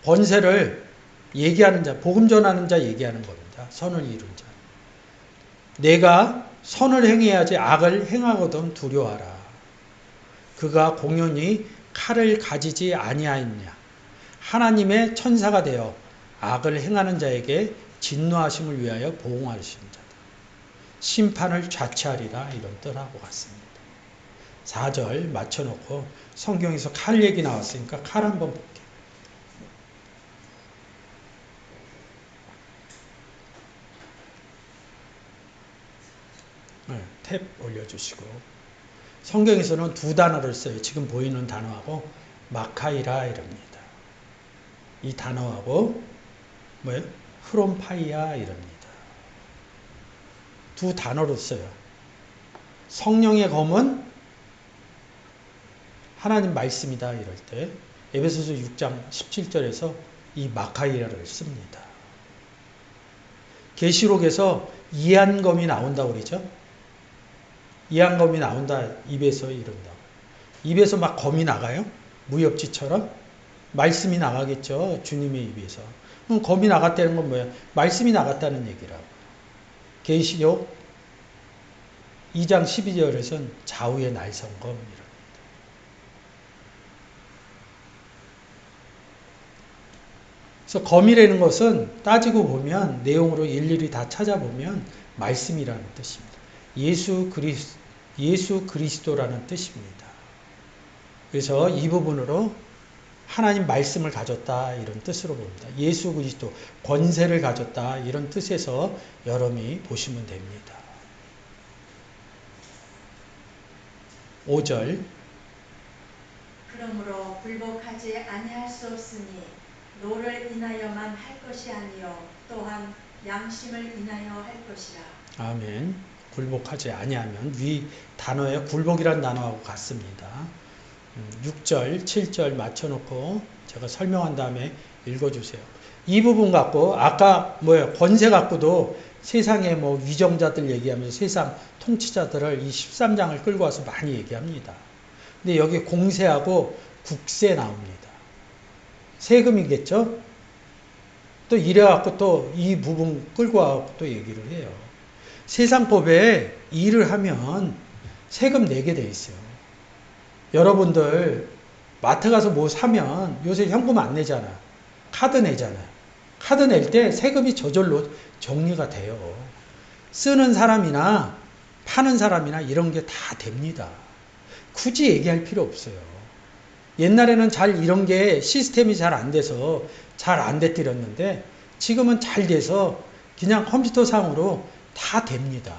Speaker 1: 권세를 얘기하는 자, 복음 전하는 자 얘기하는 겁니다. 선을 이룬 자. 내가 선을 행해야지 악을 행하거든 두려워하라. 그가 공연히 칼을 가지지 아니하였냐. 하나님의 천사가 되어 악을 행하는 자에게 진노하심을 위하여 보응하신 자다. 심판을 자체하리라 이런 뜻하고 같습니다. 4절 맞춰놓고 성경에서 칼 얘기 나왔으니까 칼 한번 볼게요. 탭 올려주시고 성경에서는 두 단어를 써요. 지금 보이는 단어하고 마카이라 이럽니다. 이 단어하고 뭐예요? 흐롬파이아 이럽니다. 두 단어로 써요. 성령의 검은 하나님 말씀이다 이럴 때 에베소서 6장 17절에서 이 마카이아를 씁니다. 계시록에서 이한검이 나온다고 그러죠. 이한검이 나온다 입에서 이런다. 입에서 막 검이 나가요? 무협지처럼? 말씀이 나가겠죠. 주님의 입에서. 그럼 검이 나갔다는 건 뭐야? 말씀이 나갔다는 얘기라고. 계시록 2장 12절에서는 좌우의 날성검이랍니다. 그래서 검이라는 것은 따지고 보면 내용으로 일일이 다 찾아보면 말씀이라는 뜻입니다. 예수 그리스도라는 뜻입니다. 그래서 이 부분으로 하나님 말씀을 가졌다 이런 뜻으로 봅니다. 예수 그리스도 권세를 가졌다 이런 뜻에서 여러분이 보시면 됩니다. 5절
Speaker 2: 그러므로 굴복하지 아니할 수 없으니 노를 인하여만 할 것이 아니요 또한 양심을 인하여 할 것이라.
Speaker 1: 아멘. 굴복하지 아니하면 위 단어에 굴복이란 단어하고 같습니다. 6절, 7절 맞춰놓고 제가 설명한 다음에 읽어주세요. 이 부분 갖고 아까 권세 갖고도 세상의 위정자들 얘기하면서 세상 통치자들을 이 13장을 끌고 와서 많이 얘기합니다. 근데 여기 공세하고 국세 나옵니다. 세금이겠죠? 또 이래갖고 또 이 부분 끌고 와갖고 또 얘기를 해요. 세상법에 일을 하면 세금 내게 돼 있어요. 여러분들 마트 가서 뭐 사면 요새 현금 안 내잖아. 카드 내잖아요. 카드 낼 때 세금이 저절로 정리가 돼요. 쓰는 사람이나 파는 사람이나 이런 게 다 됩니다. 굳이 얘기할 필요 없어요. 옛날에는 잘 이런 게 시스템이 잘 안 돼서 잘 안 됐더랬는데 지금은 잘 돼서 그냥 컴퓨터 상으로 다 됩니다.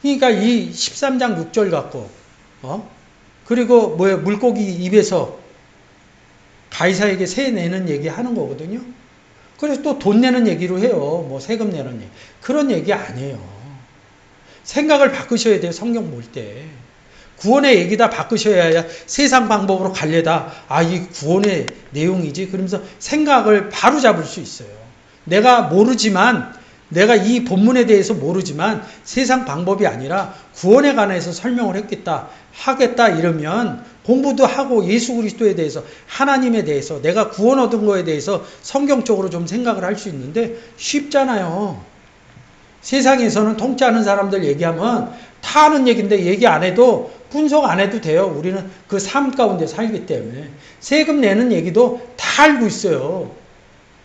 Speaker 1: 그러니까 이 13장 6절 갖고 그리고 물고기 입에서 가이사에게 세 내는 얘기 하는 거거든요. 그래서 또 돈 내는 얘기로 해요. 세금 내는 얘기. 그런 얘기 아니에요. 생각을 바꾸셔야 돼요. 성경 볼 때. 구원의 얘기다 바꾸셔야 세상 방법으로 갈래다. 이 구원의 내용이지. 그러면서 생각을 바로 잡을 수 있어요. 내가 이 본문에 대해서 모르지만 세상 방법이 아니라 구원에 관해서 설명을 하겠다 이러면 공부도 하고 예수 그리스도에 대해서 하나님에 대해서 내가 구원 얻은 거에 대해서 성경적으로 좀 생각을 할 수 있는데 쉽잖아요. 세상에서는 통치 하는 사람들 얘기하면 다 하는 얘기인데 얘기 안 해도 분석 안 해도 돼요. 우리는 그 삶 가운데 살기 때문에. 세금 내는 얘기도 다 알고 있어요.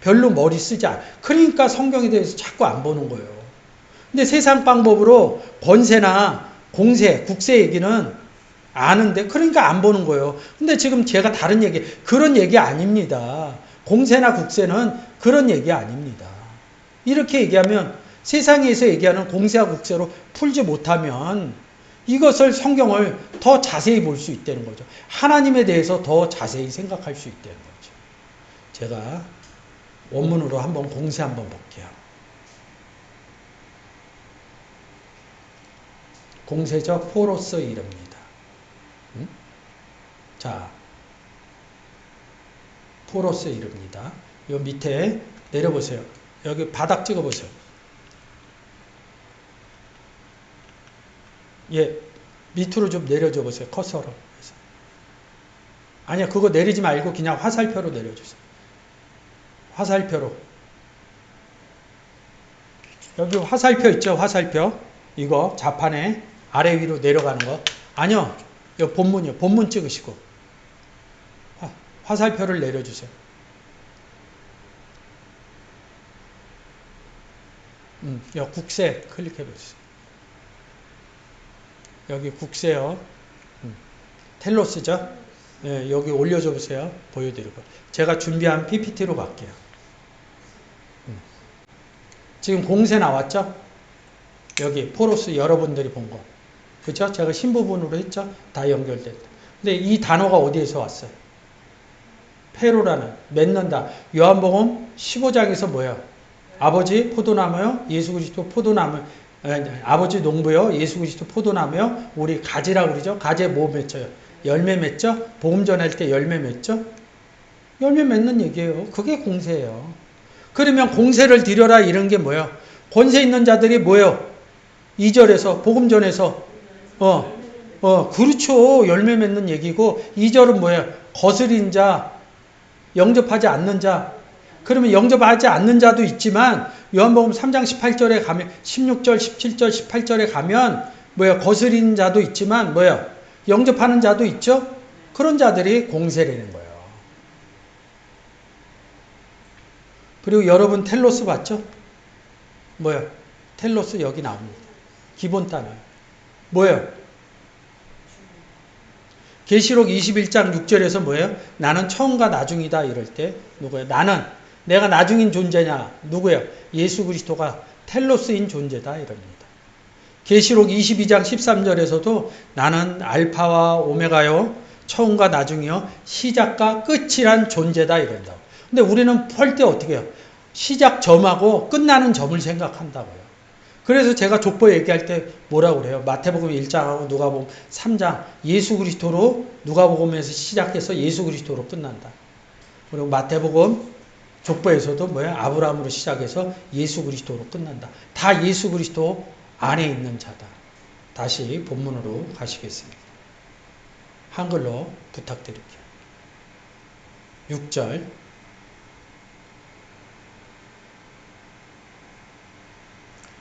Speaker 1: 별로 머리 쓰지 않아. 그러니까 성경에 대해서 자꾸 안 보는 거예요. 근데 세상 방법으로 권세나 공세, 국세 얘기는 아는데 그러니까 안 보는 거예요. 근데 지금 제가 다른 얘기, 그런 얘기 아닙니다. 공세나 국세는 그런 얘기 아닙니다. 이렇게 얘기하면 세상에서 얘기하는 공세와 국세로 풀지 못하면 이것을 성경을 더 자세히 볼 수 있다는 거죠. 하나님에 대해서 더 자세히 생각할 수 있다는 거죠. 제가 원문으로 한번 공세 한번 볼게요. 공세죠. 포로스 이릅니다. 자, 포로스 이릅니다. 요 밑에 내려보세요. 여기 바닥 찍어보세요. 밑으로 좀 내려줘 보세요. 커서로. 아니야, 그거 내리지 말고 그냥 화살표로 내려주세요. 화살표로. 여기 화살표 있죠? 화살표. 이거 자판에 아래 위로 내려가는 거. 아니요. 이 본문이요. 본문 찍으시고. 화살표를 내려주세요. 여기 국세 클릭해 보세요. 여기 국세요. 텔로스죠? 네, 여기 올려줘 보세요. 보여드리고. 제가 준비한 PPT로 갈게요. 지금 공세 나왔죠? 여기 포로스 여러분들이 본 거. 그렇죠? 제가 신부분으로 했죠? 다 연결됐다. 근데 이 단어가 어디에서 왔어요? 페로라는 맺는다. 요한복음 15장에서 뭐야? 아버지 포도나무요, 예수 그리스도 포도나무, 아버지 농부요, 예수 그리스도 포도나무요. 우리 가지라고 그러죠. 가지에 뭐 맺혀요? 열매 맺죠. 복음 전할 때 열매 맺죠. 열매 맺는 얘기예요. 그게 공세예요. 그러면 공세를 드려라 이런 게 뭐예요? 권세 있는 자들이 뭐예요? 2절에서 복음 전에서 그렇죠. 열매 맺는 얘기고 2절은 뭐예요? 거스린 자, 영접하지 않는 자. 그러면 영접하지 않는 자도 있지만 요한복음 3장 18절에 가면 16절, 17절, 18절에 가면 뭐예요? 거스린 자도 있지만 뭐예요? 영접하는 자도 있죠? 그런 자들이 공세라는 거예요. 그리고 여러분 텔로스 봤죠? 뭐예요? 텔로스 여기 나옵니다. 기본 단어. 뭐예요? 계시록 21장 6절에서 뭐예요? 나는 처음과 나중이다 이럴 때 누구예요? 나는 내가 나중인 존재냐? 누구예요? 예수 그리스도가 텔로스인 존재다 이럽니다. 계시록 22장 13절에서도 나는 알파와 오메가요, 처음과 나중이요, 시작과 끝이란 존재다 이런다. 근데 우리는 할 때 어떻게 해요? 시작 점하고 끝나는 점을 생각한다고요. 그래서 제가 족보 얘기할 때 뭐라고 그래요? 마태복음 1장하고 누가복음 3장 예수 그리스도로 누가복음에서 시작해서 예수 그리스도로 끝난다. 그리고 마태복음 족보에서도 뭐야? 아브라함으로 시작해서 예수 그리스도로 끝난다. 다 예수 그리스도 안에 있는 자다. 다시 본문으로 가시겠습니다. 한글로 부탁드릴게요. 6절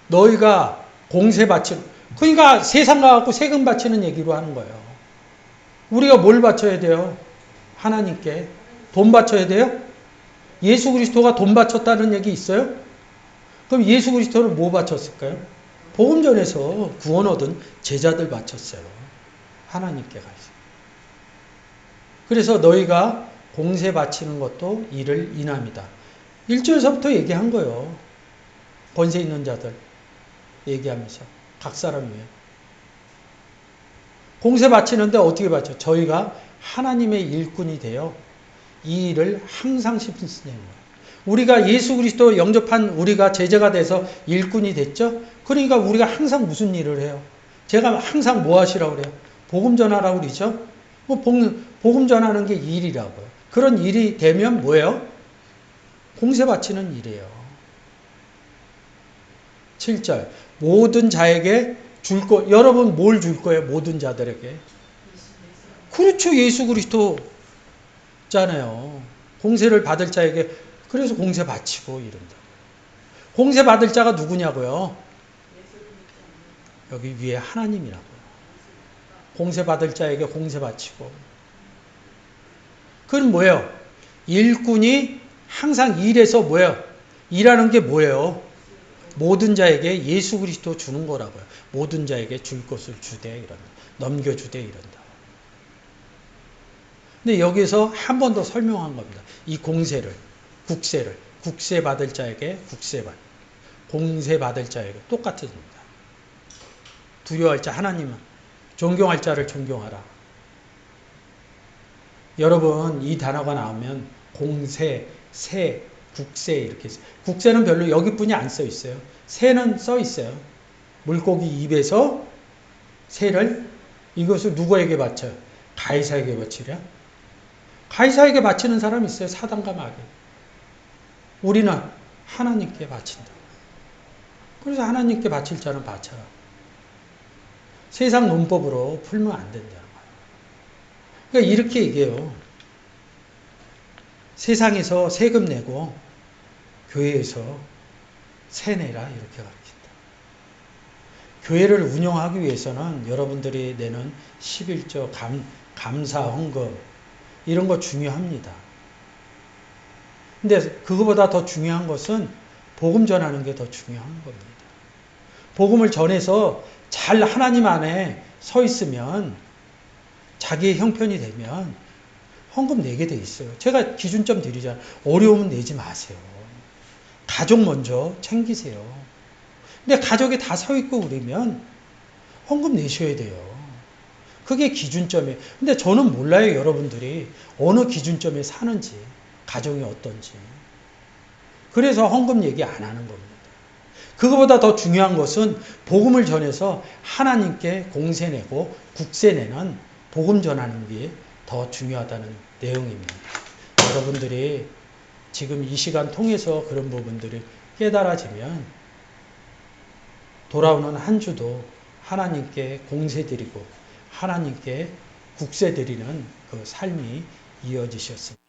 Speaker 1: 너희가 공세 바치는, 그러니까 세상 가갖고 세금 바치는 얘기로 하는 거예요. 우리가 뭘 바쳐야 돼요? 하나님께 돈 바쳐야 돼요? 예수 그리스도가 돈 바쳤다는 얘기 있어요? 그럼 예수 그리스도는 뭐 바쳤을까요? 복음 전에서 구원 얻은 제자들 바쳤어요. 하나님께 가서. 그래서 너희가 공세 바치는 것도 이를 인함이다. 1절에서부터 얘기한 거예요. 권세 있는 자들 얘기하면서 각 사람 위에 공세 바치는데 어떻게 바쳐? 저희가 하나님의 일꾼이 되어 이 일을 항상 쓰는 거예요. 우리가 예수 그리스도 영접한 우리가 제자가 돼서 일꾼이 됐죠? 그러니까 우리가 항상 무슨 일을 해요? 제가 항상 뭐 하시라고 그래요? 복음 전하라고 그러죠? 뭐 복음 전하는 게 일이라고요. 그런 일이 되면 뭐예요? 공세 바치는 일이에요. 7절 모든 자에게 줄 거, 여러분 뭘 줄 거예요? 모든 자들에게. 그렇죠. 예수 그리스도잖아요. 공세를 받을 자에게. 그래서 공세 바치고 이런다. 공세 받을 자가 누구냐고요? 여기 위에 하나님이라고요. 공세 받을 자에게 공세 바치고. 그건 뭐예요? 일꾼이 항상 일해서 뭐예요? 일하는 게 뭐예요? 모든 자에게 예수 그리스도 주는 거라고요. 모든 자에게 줄 것을 주되 이런다. 넘겨주되 이런다. 근데 여기서 한 번 더 설명한 겁니다. 이 공세를, 국세를, 국세 받을 자에게 공세 받을 자에게 똑같습니다. 두려워할 자 하나님은, 존경할 자를 존경하라. 여러분 이 단어가 나오면 공세, 세, 국세 이렇게 있어요. 국세는 별로 여기뿐이 안 써 있어요. 세는 써 있어요. 물고기 입에서 세를 이것을 누구에게 바쳐요? 가이사에게 바치랴? 가이사에게 바치는 사람이 있어요. 사단과 마귀. 우리는 하나님께 바친다. 그래서 하나님께 바칠 자는 바쳐라. 세상 논법으로 풀면 안 된다는 거예요. 그러니까 이렇게 얘기해요. 세상에서 세금 내고 교회에서 세 내라 이렇게 가르친다. 교회를 운영하기 위해서는 여러분들이 내는 11조, 감사, 헌금 이런 거 중요합니다. 근데 그거보다 더 중요한 것은 복음 전하는 게 더 중요한 겁니다. 복음을 전해서 잘 하나님 안에 서 있으면 자기의 형편이 되면 헌금 내게 돼 있어요. 제가 기준점 드리잖아요. 어려우면 내지 마세요. 가족 먼저 챙기세요. 근데 가족이 다 서 있고 그러면 헌금 내셔야 돼요. 그게 기준점이에요. 근데 저는 몰라요, 여러분들이 어느 기준점에 사는지, 가정이 어떤지. 그래서 헌금 얘기 안 하는 겁니다. 그거보다 더 중요한 것은 복음을 전해서 하나님께 공세 내고 국세 내는 복음 전하는 게 더 중요하다는 내용입니다. 여러분들이 지금 이 시간 통해서 그런 부분들이 깨달아지면 돌아오는 한 주도 하나님께 공세 드리고 하나님께 국세 드리는 그 삶이 이어지셨습니다.